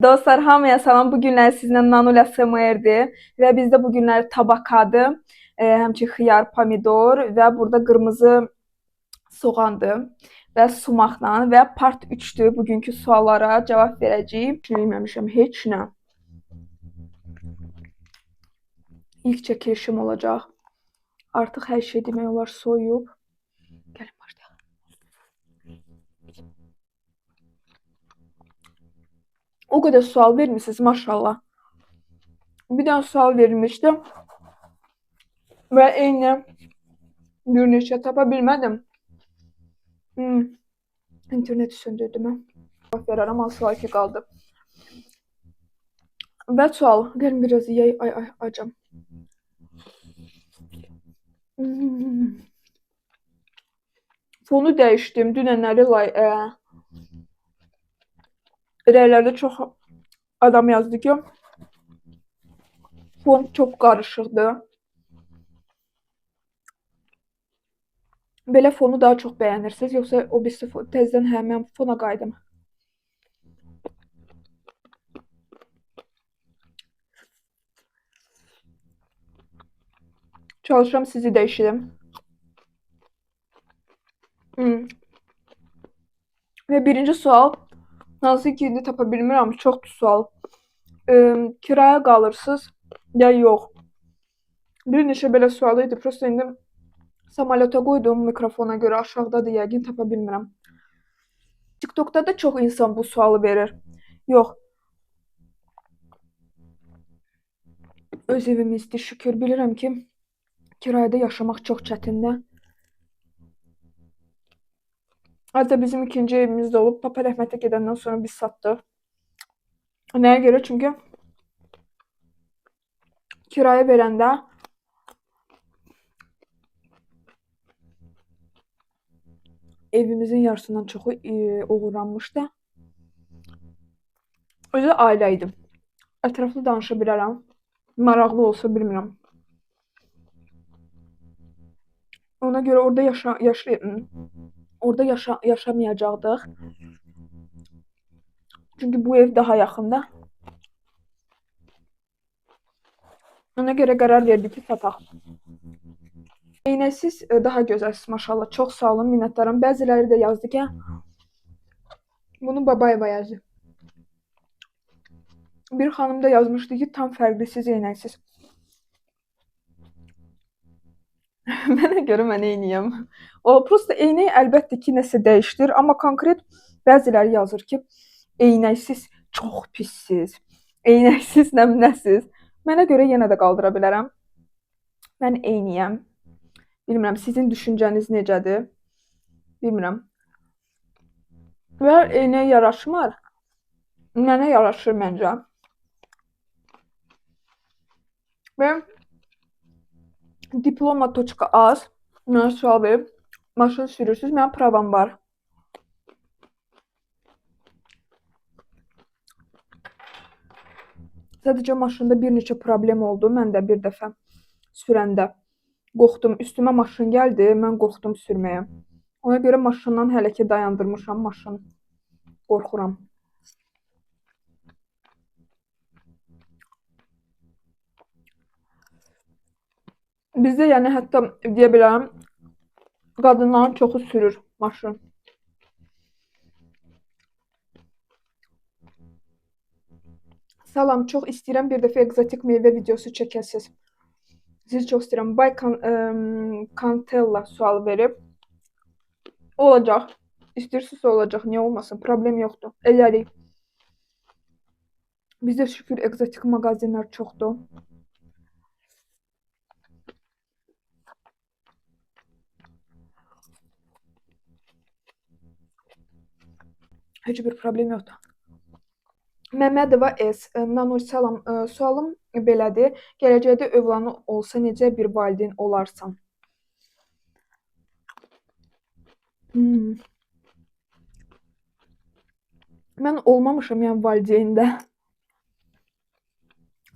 Dostlar hamıya salam. Bu günlər sizinlə Nanula SMR'dir və bizdə bu günlər tabakadı, həmçinin xiyar, pomidor və burada qırmızı soğandır və sumaqla və part 3-dür. Bugünkü suallara cavab verəcəyik. Bilməmişəm heç nə. İlk çəkilişim olacaq. Artıq hər şey demək olar soyub. Gəlin başlayaq. O qədər sual vermişsiniz maşallah. Bir dənə sual verilmişdi və eyni bir neçə tapa bilmədim. İnterneti söndürdüm mən. Cavab verərəm, az ki qaldı. Və sual, gəlin biraz yeyək, ay acam. Fonu dəyişdim, dünənləri rəylərdə çox adam yazdı ki, fon çox qarışıqdır. Belə fonu daha çox bəyənirsiniz, yoxsa o birisi təzədən həmən fona qayıdım? Çalışıram sizi dəyişirəm. Və birinci sual, hansı ki indi tapa bilmirəm, çoxdur sual. Kiraya qalırsınız ya yox? Bir neçə belə sual idi, prosta indi samolyota qoydum mikrofona görə, aşağıdadır, yəqin tapa bilmirəm. TikTokda da çox insan bu sualı verir. Yox. Öz evimizdir, şükür. Bilirəm ki, kirayədə yaşamaq çox çətindir. Hətta bizim ikinci evimiz də olub. Papa rəhmətə gedəndən sonra biz satdıq. Nəyə görə? Çünki kirayə verəndə evimizin yarısından çoxu oğurlanmışdı. Özü ailə idim. Ətraflı danışa bilərəm. Maraqlı olsa bilmirəm. Ona görə orada yaşamayacaqdıq. Çünki bu ev daha yaxında. Ona görə qərar verdik ki, sataq. Eynəsiz daha gözəlsiniz maşallah. Çox sağ olun, minnətdaram. Bəziləri də yazdı ki, bunu Babayeva yazdı. Bir xanım da yazmışdı ki, tam fərqlisiz eynəksiz. Mənə görə mən eyniyəm. O, prosta eynək əlbəttə ki, nəsə dəyişdir, amma konkret bəziləri yazır ki, eynəksiz çox pissiz, eynəksiz nəsiz. Mənə görə yenə də qaldıra bilərəm. Mən eyniyəm. Bilmirəm, sizin düşüncəniz necədir? Bilmirəm. Və eynəyə yaraşmır. Mənə yaraşır məncə. Və diploma.az mənə sual verib, maşın sürürsünüz, mənim pravam var. Sadəcə maşında bir neçə problem oldu. Mən də bir dəfə sürəndə qorxdum. Üstümə maşın gəldi, mən qorxdum sürməyə. Ona görə maşından hələ ki dayandırmışam maşını. Qorxuram. Bizdə yəni hətta deyə bilərəm, qadınların çoxu sürür maşın. Salam, çox istəyirəm bir dəfə egzotik meyvə videosu çəkəsiz. Sizi çox istəyirəm. Bay Cantella sual verib. Olacaq. İstəyirsinizsə olacaq. Niyə olmasın? Problem yoxdur. Elərik. Bizdə şükür egzotik mağazinlər çoxdur. Heç bir problem yoxdur. Məmmədova S. Nanur salam. Sualım belədir. Gələcəkdə övlanı olsa necə bir valideyn olarsan? Mən olmamışam yəni valideyndə.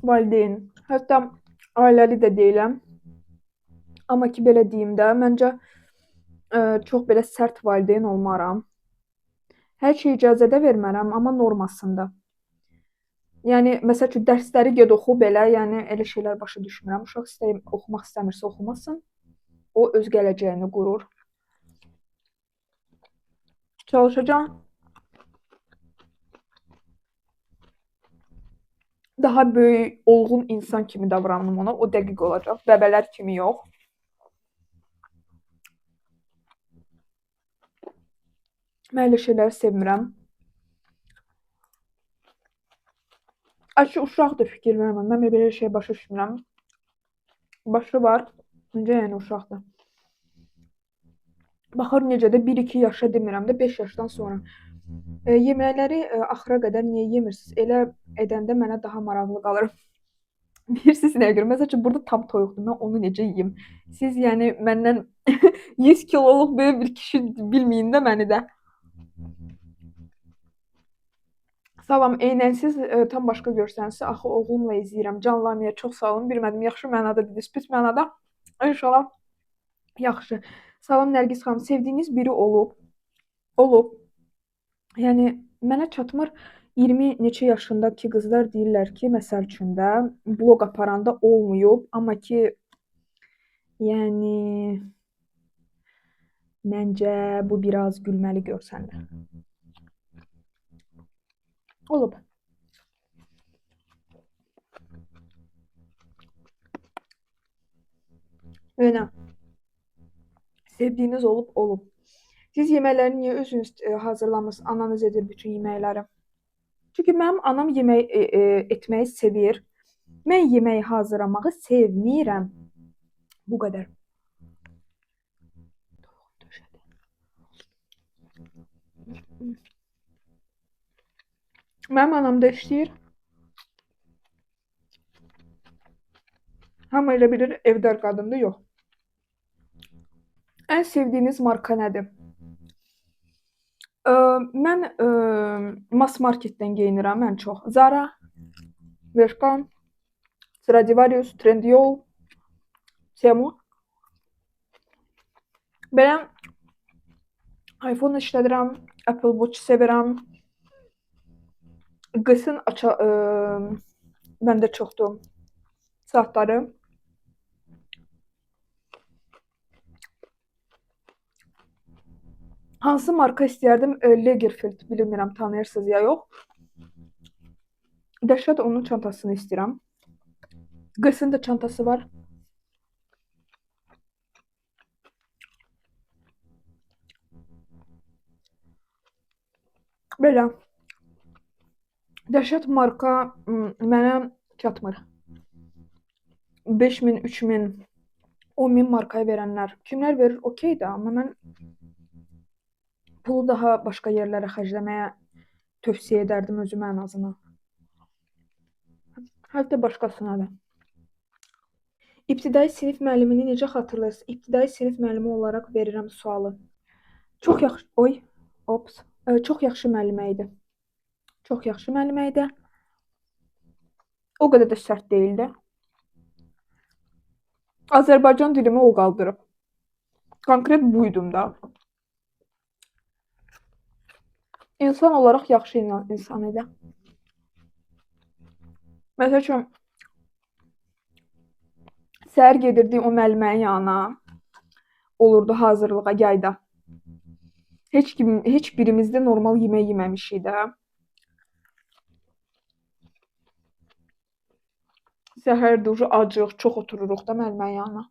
Valideyn. Hətta ailəli də deyiləm. Amma ki belə deyim də, məncə çox belə sərt valideyn olmaram. Hər şey icazə də vermərəm, amma normasında. Yəni məsəl üçün dərsləri get oxu belə, yəni elə şeylər başa düşmürəm. Uşaq oxumaq istəmirsə oxumasın. O öz gələcəyini qurur. Çalışacağam daha böyük, olğun insan kimi davranım ona. O dəqiq olacaq. Bəbələr kimi yox. Mən elə şeyləri sevmirəm. Açıq uşaqdır fikir verməm. Mən belə şey başa düşmürəm. Başı var. Necə yəni uşaqdır? Baxır necə də 1-2 yaşa demirəm də 5 yaşdan sonra. Yeməkləri axıra qədər niyə yemirsiniz? Elə edəndə mənə daha maraqlı qalır. Bilirsiniz nəyə görə? Məsəl üçün burada tam toyuqdur. Mən onu necə yeyim? Siz yəni məndən 100 kiloluq böyük bir kişi bilməyin də məni də. Salam, eynəksiz tam başqa görsənsə, axı oğlumla izləyirəm. Can Lamiyə çox sağ olun. Bilmədim yaxşı mənada dediniz, pis mənada. İnşallah yaxşı. Salam Nərgiz xanım, sevdiyiniz biri olub? Olub. Yəni mənə çatmır 20 neçə yaşındakı qızlar deyirlər ki, məsəl üçün də bloq aparanda olmayıb, amma ki yəni məncə bu biraz gülməli görsənir. Olub. Elə. Sevdiyiniz olub, olub. Siz yeməkləri niyə özünüz hazırlamırsınız? Ananız edir bütün yeməkləri. Çünki mənim anam yemək etməyi sevir. Mən yemək hazırlamağı sevmirəm. Bu qədər. Mənim anam da işləyir. Hamı elə bilir evdar qadındır, yox. Ən sevdiyiniz marka nədir? Mən mass marketdən geyinirəm ən çox. Zara, Bershka, Stradivarius, Trendyol, Temu. Belə iPhone işlədirəm, Apple Watch sevirəm. Qısın məndə çoxdur saatları. Hansı marka istəyərdim? Lagerfeld, bilmirəm tanıyırsınız ya yox. Dəhşət onun çantasını istəyirəm. Qısın da çantası var. Belə. Dəhşət marka mənə çatmır. 5000, 3000, 10.000 markaya verənlər. Kimlər verir? Okey də, amma mən pulu daha başqa yerlərə xərcləməyə tövsiyə edərdim özümə ən azından. Hətta başqasına da. İbtidai sinif müəllimini necə xatırlayırsınız? İbtidai sinif müəllimi olaraq verirəm sualı. Çox yaxşı, ops. Çox yaxşı müəllimə idi. Çox yaxşı müəllimə idi. O qədər də sərt deyildi. Azərbaycan dilimi o qaldırıb. Konkret buydum da. İnsan olaraq yaxşı insan idi. Məsəl üçün, səhər gedirdik o müəllimənin yanına, olurdu hazırlığa yayda. Heç birimiz də normal yemək yeməmişik də. Səhərdir, acıq, çox otururuq da müəllimənin yanına.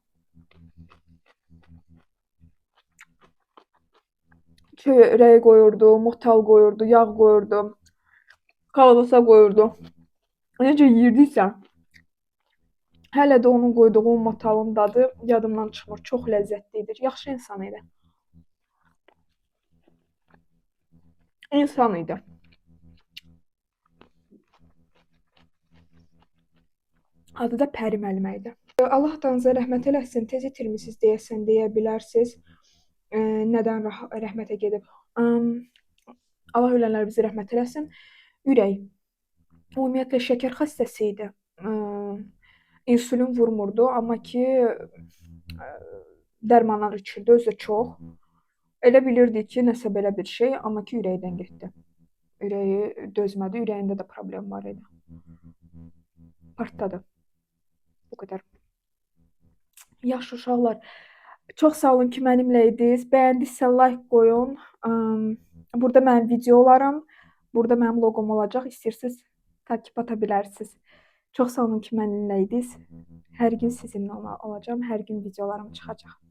Çörək qoyurdu, motal qoyurdu, yağ qoyurdu, kolbasa qoyurdu. Necə yeyirdiksə, hələ də onun qoyduğu motalın dadı yadımdan çıxmır. Çox ləzzətli idi. Yaxşı insan idi. İnsan idi. Adı da Pəri müəllimə idi. Allah atanıza rəhmət eləsin. Tez itirmisiniz deyəsən deyə bilərsiniz. Nədən rəhmətə gedib? Allah ölənlər bizi rəhmət eləsin. Ürək. Ümumiyyətlə şəkər xəstəsi idi. İnsulin vurmurdu, amma ki dərmanlar içirdi, özü də çox. Elə bilirdi ki, nəsə belə bir şey, amma ki ürəkdən getdi. Ürəyi dözmədi, ürəyində də problem var idi. partladı. Bu qədər. Yaxşı uşaqlar, çox sağ olun ki, mənimlə idiniz. Bəyəndinizsə like qoyun. Burada mənim videolarım, burada mənim loqom olacaq. İstəyirsiniz takip ata bilərsiniz. Çox sağ olun ki, mənimlə idiniz. Hər gün sizinlə olacağam. Hər gün videolarım çıxacaq.